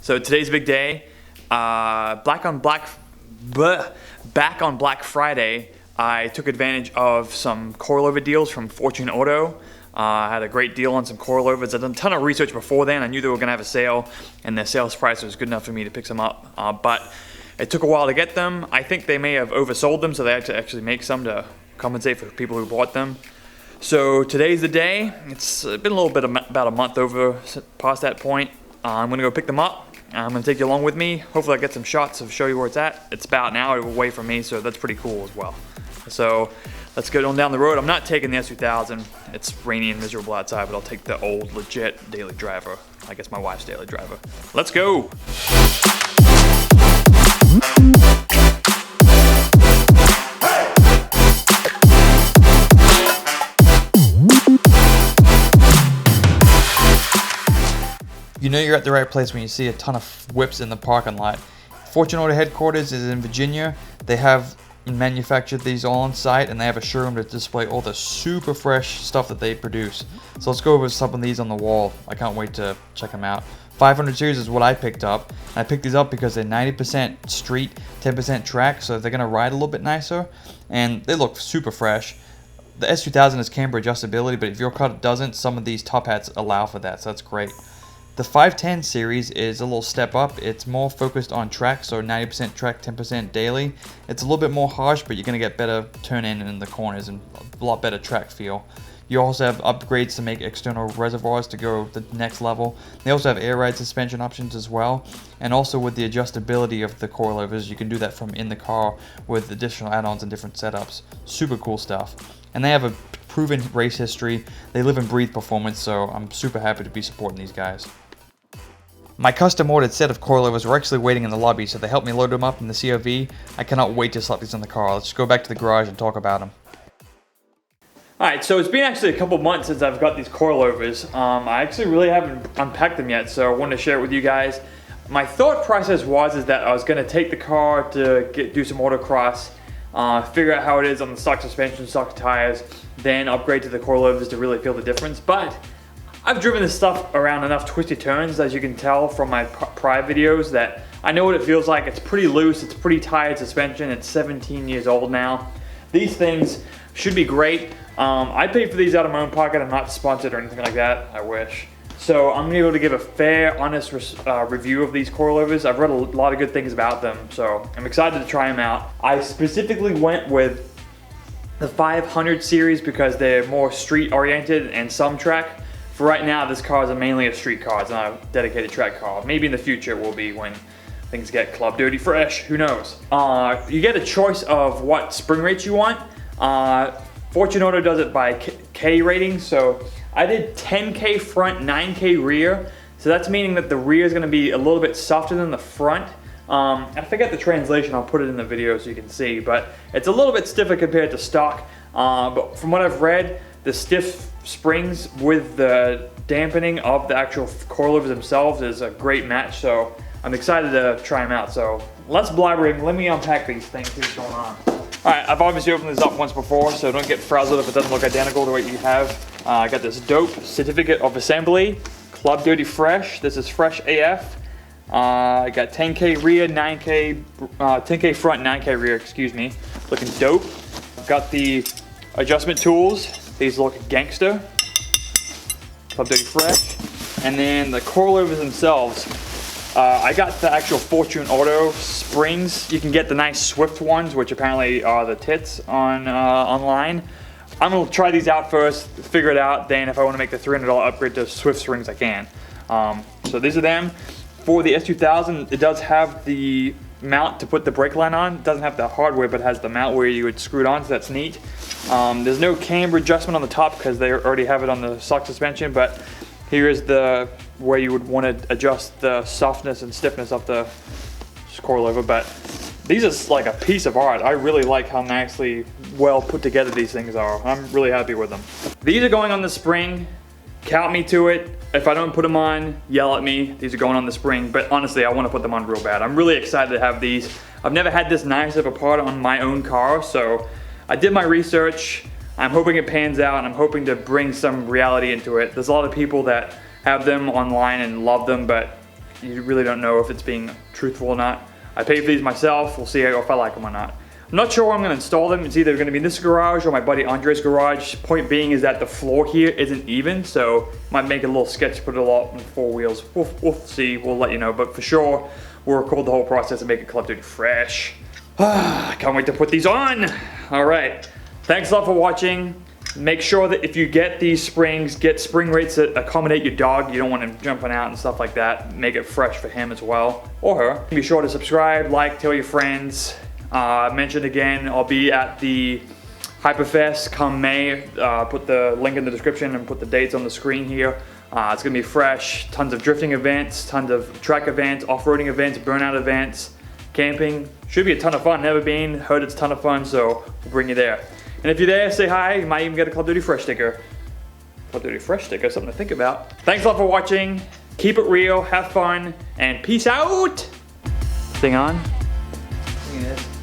So today's a big day. Back on Black Friday, I took advantage of some coilover deals from Fortune Auto. I had a great deal on some coilovers. I'd done a ton of research before then. I knew they were going to have a sale, and their sales price was good enough for me to pick some up. But it took a while to get them. I think they may have oversold them, so they had to actually make some to compensate for people who bought them. So today's the day. It's been a little bit about a month over past that point. I'm going to go pick them up. I'm going to take you along with me. Hopefully I get some shots to show you where it's at. It's about an hour away from me, so that's pretty cool as well. So let's get on down the road. I'm not taking the S2000. It's rainy and miserable outside, but I'll take the old, legit daily driver. I guess my wife's daily driver. Let's go. You know you're at the right place when you see a ton of whips in the parking lot. Fortune Auto headquarters is in Virginia. They have manufactured these all on site, and they have a showroom to display all the super fresh stuff that they produce. So let's go over some of these on the wall. I can't wait to check them out. 500 series is what I picked up. And I picked these up because they're 90% street, 10% track, so they're gonna ride a little bit nicer, and they look super fresh. The S2000 is camber adjustability, but if your car doesn't, some of these top hats allow for that, so that's great. The 510 series is a little step up. It's more focused on track, so 90% track, 10% daily. It's a little bit more harsh, but you're going to get better turn in the corners and a lot better track feel. You also have upgrades to make external reservoirs to go the next level. They also have air ride suspension options as well. And also with the adjustability of the coilovers, you can do that from in the car with additional add-ons and different setups. Super cool stuff. And they have a proven race history. They live and breathe performance, so I'm super happy to be supporting these guys. My custom ordered set of coilovers were actually waiting in the lobby, so they helped me load them up in the CRV. I cannot wait to slap these in the car. Let's go back to the garage and talk about them. Alright, so it's been actually a couple months since I've got these coilovers. I actually really haven't unpacked them yet, so I wanted to share it with you guys. My thought process was that I was going to take the car to do some autocross, figure out how it is on the stock suspension, stock tires, then upgrade to the coilovers to really feel the difference. But I've driven this stuff around enough twisty turns, as you can tell from my prior videos, that I know what it feels like. It's pretty loose, it's pretty tired suspension, it's 17 years old now. These things should be great. I paid for these out of my own pocket. I'm not sponsored or anything like that, I wish. So I'm gonna be able to give a fair, honest review of these coilovers. I've read a lot of good things about them, so I'm excited to try them out. I specifically went with the 500 series because they're more street oriented and some track. For right now, this car is mainly a street car. It's not a dedicated track car. Maybe in the future it will be when things get club dirty fresh. Who knows? You get a choice of what spring rates you want. Fortune Auto does it by K rating. So I did 10K front, 9K rear. So that's meaning that the rear is going to be a little bit softer than the front. I forget the translation. I'll put it in the video so you can see. But it's a little bit stiffer compared to stock. But from what I've read, the stiff springs with the dampening of the actual coilovers themselves is a great match, so I'm excited to try them out. So less blabbering, let me unpack these things, see what's going on. Alright, I've obviously opened this up once before, so don't get frazzled if it doesn't look identical to what you have. I got this dope certificate of assembly, Club Dirty Fresh. This is fresh AF. I got 10K rear, 10K front, 9K rear, excuse me. Looking dope. I've got the adjustment tools. These look gangster. Club Dirty Fresh. And then the coilovers themselves. I got the actual Fortune Auto springs. You can get the nice Swift ones, which apparently are the tits on online. I'm gonna try these out first, figure it out. Then if I want to make the $300 upgrade to Swift springs, I can. So these are them. For the S2000, it does have the mount to put the brake line on. It doesn't have the hardware, but it has the mount where you would screw it on, so that's neat. There's no camber adjustment on the top because they already have it on the stock suspension, but here is the where you would want to adjust the softness and stiffness of the coilover. But these are like a piece of art. I really like how nicely well put together these things are. I'm really happy with them. These are going on the spring. Count me to it. If I don't put them on, yell at me. These are going on the spring, but honestly, I want to put them on real bad. I'm really excited to have these. I've never had this nice of a part on my own car, so I did my research. I'm hoping it pans out, and I'm hoping to bring some reality into it. There's a lot of people that have them online and love them, but you really don't know if it's being truthful or not. I paid for these myself. We'll see if I like them or not. I'm not sure where I'm going to install them. It's either going to be in this garage or my buddy Andre's garage. Point being is that the floor here isn't even, so might make it a little sketch, put it all on 4 wheels. We'll see. We'll let you know. But for sure, we'll record the whole process and make it Call of Duty fresh. I can't wait to put these on. All right. Thanks a lot for watching. Make sure that if you get these springs, get spring rates that accommodate your dog. You don't want him jumping out and stuff like that. Make it fresh for him as well, or her. Be sure to subscribe, like, tell your friends. Mentioned again, I'll be at the Hyperfest come May. Put the link in the description and put the dates on the screen here. It's gonna be fresh. Tons of drifting events, tons of track events, off-roading events, burnout events, camping. Should be a ton of fun. Never been, heard it's a ton of fun, so we'll bring you there. And if you're there, say hi. You might even get a Call of Duty Fresh sticker. Call of Duty Fresh sticker, something to think about. Thanks a lot for watching. Keep it real, have fun, and peace out. Thing on. Look at this.